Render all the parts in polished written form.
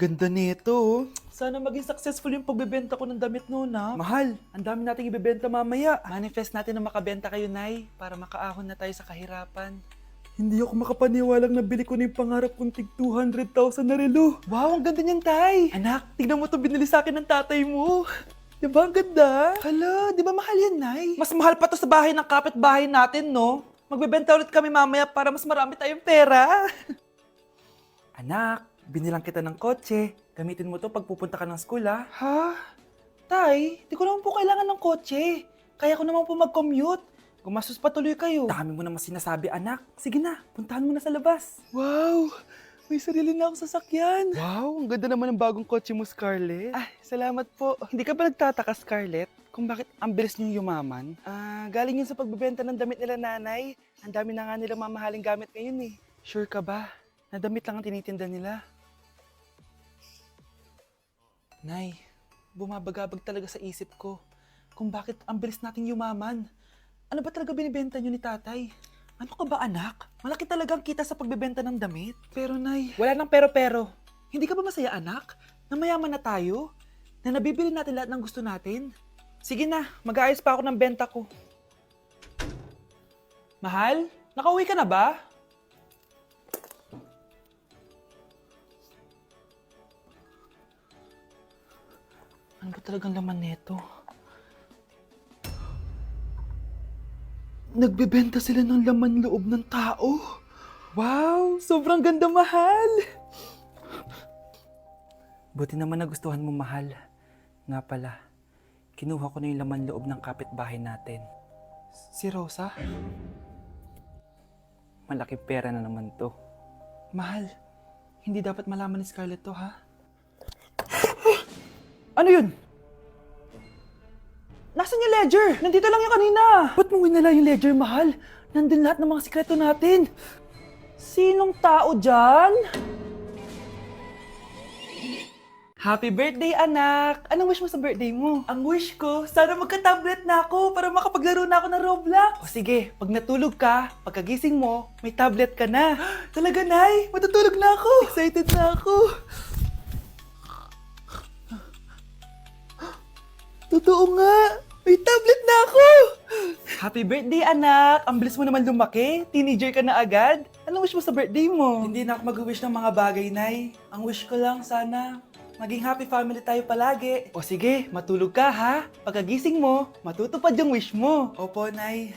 Ganda nito, oh. Sana maging successful yung pagbebenta ko ng damit noon, ha? Mahal, ang dami nating ibebenta mamaya. Manifest natin na makabenta kayo, Nay, para makaahon na tayo sa kahirapan. Hindi ako makapaniwalang nabili ko na yung pangarap kong tig 200,000 na relo. Wow, ang ganda niyan, Tay. Anak, tignan mo to binili sa akin ng tatay mo. Diba ang ganda? Hala, di ba mahal yan, Nay? Mas mahal pa to sa bahay ng kapitbahay natin, no? Magbebenta ulit kami mamaya para mas marami tayong pera. Anak, binilang kita ng kotse. Gamitin mo to pag pupunta ka ng school, ha? Ha? Tay, di ko naman po kailangan ng kotse. Kaya ko naman po mag-commute. Gumastos pa tuloy kayo. Dami mo naman sinasabi, anak. Sige na, puntahan mo na sa labas. Wow! May sarili na ako sasakyan. Wow, ang ganda naman ng bagong kotse mo, Scarlett. Ay, salamat po. Hindi ka ba nagtataka, Scarlett, kung bakit ang bilis niyong yumaman? Galing yun sa pagbebenta ng damit nila, nanay. Ang dami na nga nilang mamahaling gamit ngayon, eh. Sure ka ba? Na damit lang ang tinitinda nila? Nay, bumabagabag talaga sa isip ko kung bakit ang bilis nating yumaman. Ano ba talaga binibenta niyo ni tatay? Ano ka ba, anak? Malaki talagang kita sa pagbebenta ng damit. Pero, Nay, wala nang pero-pero. Hindi ka ba masaya, anak? Na mayaman na tayo? Na nabibili natin lahat ng gusto natin? Sige na, mag-aayos pa ako ng benta ko. Mahal, nakauwi ka na ba? Ano ba talagang laman nito? Nagbebenta sila ng laman loob ng tao. Wow! Sobrang ganda, mahal! Buti naman nagustuhan mo, mahal. Nga pala, kinuha ko na yung laman loob ng kapitbahay natin. Si Rosa? Malaking pera na naman to. Mahal, hindi dapat malaman ni Scarlett to, ha? Ano yun? Nasaan yung ledger? Nandito lang yung kanina. Ba't mo winala yung ledger, mahal? Nandun lahat ng mga sikreto natin. Sinong tao dyan? Happy birthday, anak! Anong wish mo sa birthday mo? Ang wish ko, sana magka-tablet na ako para makapaglaro na ako ng Roblox. O sige, pag natulog ka, pagkagising mo, may tablet ka na. Talaga, Nay? Matutulog na ako. Excited na ako. Totoo nga! May tablet na ako! Happy birthday, anak! Ang bilis mo naman lumaki. Teenager ka na agad. Anong wish mo sa birthday mo? Hindi na ako mag-wish ng mga bagay, Nay. Ang wish ko lang, sana maging happy family tayo palagi. O sige, matulog ka, ha? Pagkagising mo, matutupad yung wish mo. Opo, Nay.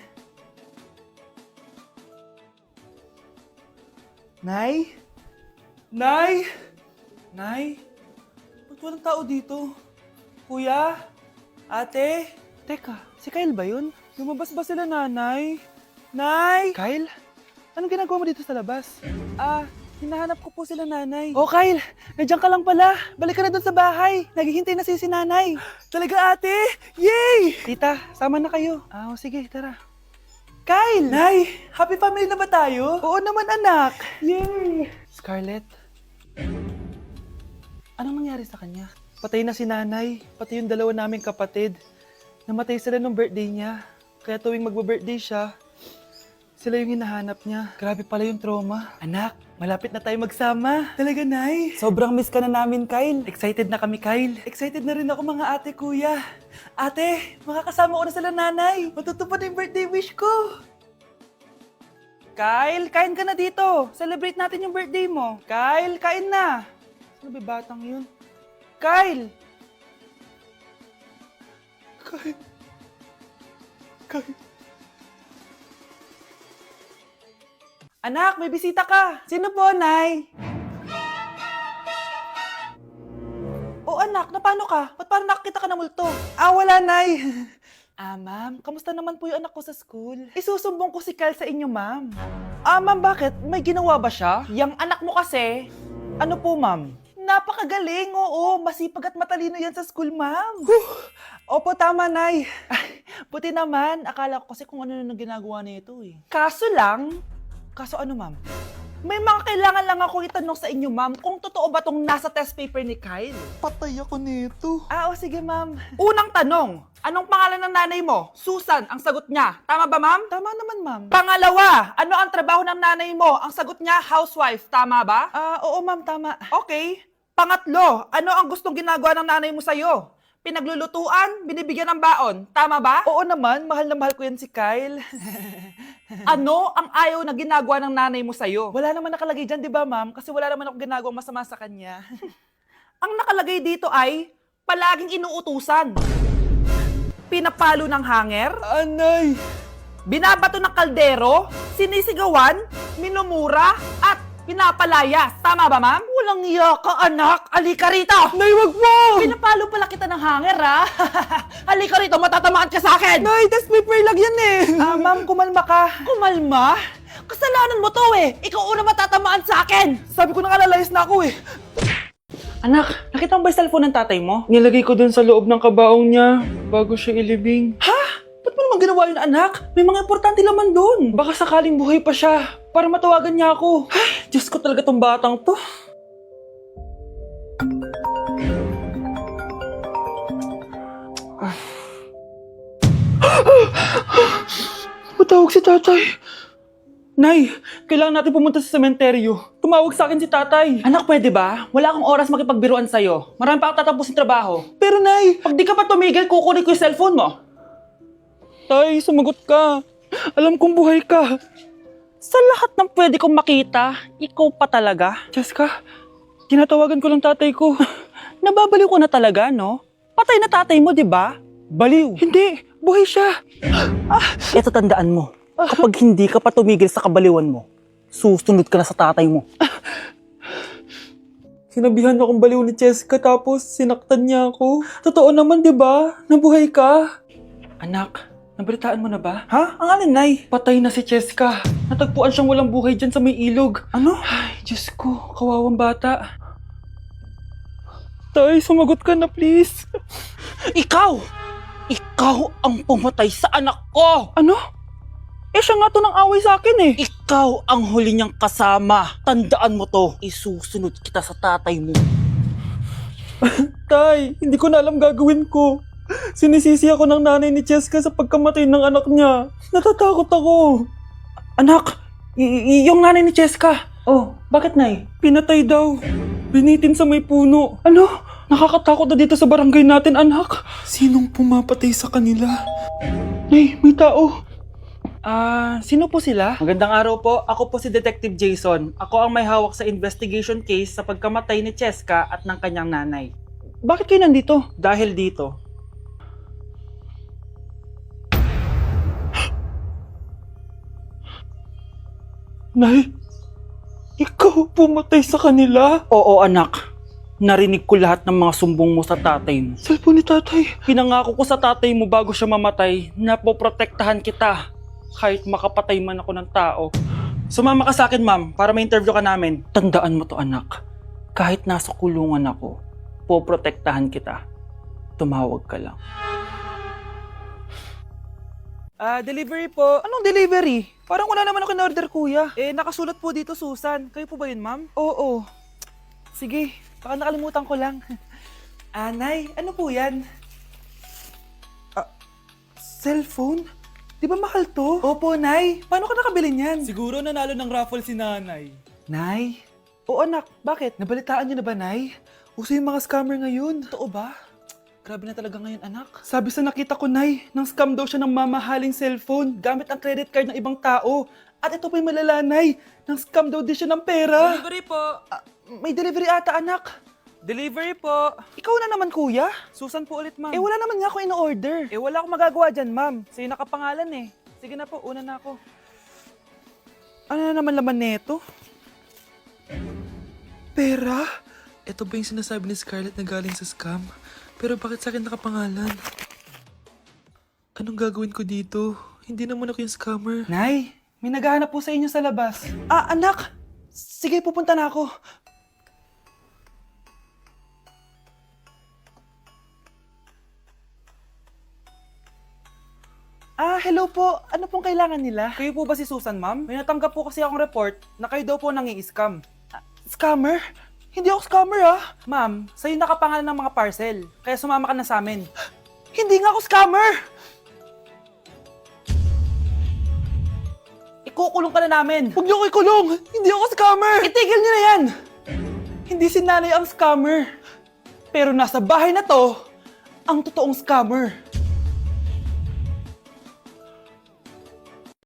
Nay? Nay? Nay? Ba't walang tao dito? Kuya? Ate? Teka, si Kyle ba yun? Lumabas ba sila, nanay? Nay! Kyle? Anong ginagawa mo dito sa labas? Hinahanap ko po sila, nanay. Oh, Kyle! Nandiyan ka lang pala. Balik ka na doon sa bahay. Naghihintay na si nanay. Talaga, ate? Yay! Tita, sama na kayo. Sige, tara. Kyle! Nay! Happy family na ba tayo? Oo naman, anak. Yay! Scarlett? Anong nangyari sa kanya? Patay na si nanay, pati yung dalawa naming kapatid. Namatay sila nung birthday niya. Kaya tuwing magbe-birthday siya, sila yung hinahanap niya. Grabe pala yung trauma. Anak, malapit na tayo magsama. Talaga, Nay? Sobrang miss ka na namin, Kyle. Excited na kami, Kyle. Excited na rin ako, mga ate, kuya. Ate, makakasama ko na sila, nanay. Matutupad na yung birthday wish ko. Kyle, kain ka na dito. Celebrate natin yung birthday mo. Kyle, kain na. Sino ba batang yun? Kyle! Kyle! Kyle! Anak, may bisita ka! Sino po, Nay? Oh, anak, napano ka? Ba't parang nakakita ka ng multo? Wala, Nay! Ma'am, kamusta naman po yung anak ko sa school? Isusumbong ko si Kyle sa inyo, ma'am. Ma'am, bakit? May ginawa ba siya? Yang anak mo kasi? Ano po, ma'am? Napakagaling, oo. Masipag at matalino yan sa school, ma'am. Opo, tama, Nay. Buti naman. Akala ko kasi kung ano na ginagawa nito eh. Kaso ano, ma'am? May mga kailangan lang ako itanong sa inyo, ma'am, kung totoo ba tong nasa test paper ni Kyle. Patay ako nito. Sige, ma'am. Unang tanong, anong pangalan ng nanay mo? Susan, ang sagot niya. Tama ba, ma'am? Tama naman, ma'am. Pangalawa, ano ang trabaho ng nanay mo? Ang sagot niya, housewife. Tama ba? Oo, ma'am, tama. Okay. Pangatlo, ano ang gustong ginagawa ng nanay mo sa'yo? Pinaglulutuan, binibigyan ng baon, tama ba? Oo naman, mahal na mahal ko yan si Kyle. Ano ang ayaw na ginagawa ng nanay mo sa'yo? Wala naman nakalagay dyan, di ba ma'am? Kasi wala naman ako ginagawang masama sa kanya. Ang nakalagay dito ay palaging inuutusan. Pinapalo ng hanger, Anay! binabato ng kaldero, sinisigawan, minumura, at pinapalayas. Tama ba, ma'am? Walang iya ka, anak. Halika rito! Nay, wag mo! Pinapalo pala kita ng hanger, ha? Halika rito, matatamaan ka sa akin! Nay, test paper lang yan eh! Ma'am, kumalma ka. Kumalma? Kasalanan mo to eh! Ikaw una matatamaan sa akin! Sabi ko nakalalayas na ako eh. Anak, nakita mo ba yung cellphone ng tatay mo? Nilagay ko dun sa loob ng kabaong niya bago siya ilibing. Ha? Ba't mo naman ginawa yun, anak? May mga importante laman doon. Baka sakaling buhay pa siya para matawagan niya ako. Ay, Diyos ko talaga tong batang to. Patawag si tatay. Nay, kailangan natin pumunta sa sementeryo. Tumawag sa akin si tatay. Anak, pwede ba? Wala akong oras makipagbiruan sa'yo. Marami pa akong tatapusin trabaho. Pero nay, Pag di ka pa tumigil, kukunin ko yung cellphone mo. tay, sumagot ka. Alam kong buhay ka. Sa lahat ng pwede kong makita, ikaw pa talaga. Jessica, tinatawagan ko lang tatay ko. Nababaliw ko na talaga, no? Patay na tatay mo, di ba? Baliw. Hindi, buhay siya. Ito tandaan mo, kapag hindi ka pa tumigil sa kabaliwan mo, susunod ka na sa tatay mo. Sinabihan akong baliw ni Jessica tapos sinaktan niya ako. Totoo naman, di ba? Nabuhay ka. Anak, nabalitaan mo na ba? Ha? Ang alin, Nay? Patay na si Jessica. Natagpuan siyang walang buhay dyan sa may ilog. Ano? Ay, Diyos ko, kawawang bata. Tay, sumagot ka na please. Ikaw! Ikaw ang pumatay sa anak ko! Ano? Eh siya nga to ng away sa akin eh. Ikaw ang huli niyang kasama. Tandaan mo to. Isusunod kita sa tatay mo. Tay, hindi ko na alam gagawin ko. Sinisisi ako ng nanay ni Jessica sa pagkamatay ng anak niya. Natatakot ako. Anak, yung nanay ni Jessica. Oh, Bakit, Nay? pinatay daw. Binitin sa may puno. Ano? Nakakatakot na dito sa barangay natin, anak. Sinong pumapatay sa kanila? Nay, may tao. Sino po sila? Magandang araw po. Ako po si Detective Jason. Ako ang may hawak sa investigation case sa pagkamatay ni Cheska at ng kanyang nanay. Bakit kayo nandito? Dahil dito, Nay, ikaw pumatay sa kanila? oo anak, narinig ko lahat ng mga sumbong mo sa tatay mo. Cellphone ni tatay. Pinangako ko sa tatay mo bago siya mamatay na poprotektahan kita kahit makapatay man ako ng tao. Sumama ka sa akin, ma'am, para ma-interview ka namin. Tandaan mo to, anak. Kahit nasa kulungan ako, poprotektahan kita. Tumawag ka lang. Delivery po. Anong delivery? Parang wala naman ako in-order, kuya. Nakasulat po dito, Susan. Kayo po ba yun, ma'am? Oo. Sige, baka nakalimutan ko lang. Nay, ano po yan? Cellphone? Di ba mahal to? Opo, Nay. Paano ka nakabili niyan? Siguro nanalo ng raffle si nanay. Nay? Oo, anak. Bakit? Nabalitaan niyo na ba, Nay? Uso yung mga scammer ngayon. Totoo ba? Grabe na talaga ngayon, anak. Sabi sa nakita ko, Nay, nang scam daw siya ng mamahaling cellphone gamit ang credit card ng ibang tao. At ito pa yung malala, Nay. Nang scam daw din siya ng pera. Delivery po. May delivery ata, anak. Delivery po. Ikaw na naman, kuya. Susan po ulit, ma'am. Wala naman nga ako in-order. Wala akong magagawa dyan, ma'am. Sa'yo nakapangalan eh. Sige na po, una na ako. Ano na naman laman neto? Pera? Ito ba yung sinasabi ni Scarlett na galing sa scam? Pero bakit sa akin nakapangalan? Anong gagawin ko dito? Hindi naman ako yung scammer. Nay, may naghahanap po sa inyo sa labas. Anak! Sige, pupunta na ako. Hello po. Ano pong kailangan nila? Kayo po ba si Susan, ma'am? May natanggap po kasi akong report na kayo daw po nangi-scam. Scammer? Hindi ako scammer, Ma'am, sa'yo nakapangalan ng mga parcel. Kaya sumama ka na sa amin. Hindi nga ako scammer! Ikukulong ka na namin. Huwag niyo ko ikulong! Hindi ako scammer! Itigil niyo na yan! Hindi si nanay ang scammer. Pero nasa bahay na to, ang totoong scammer.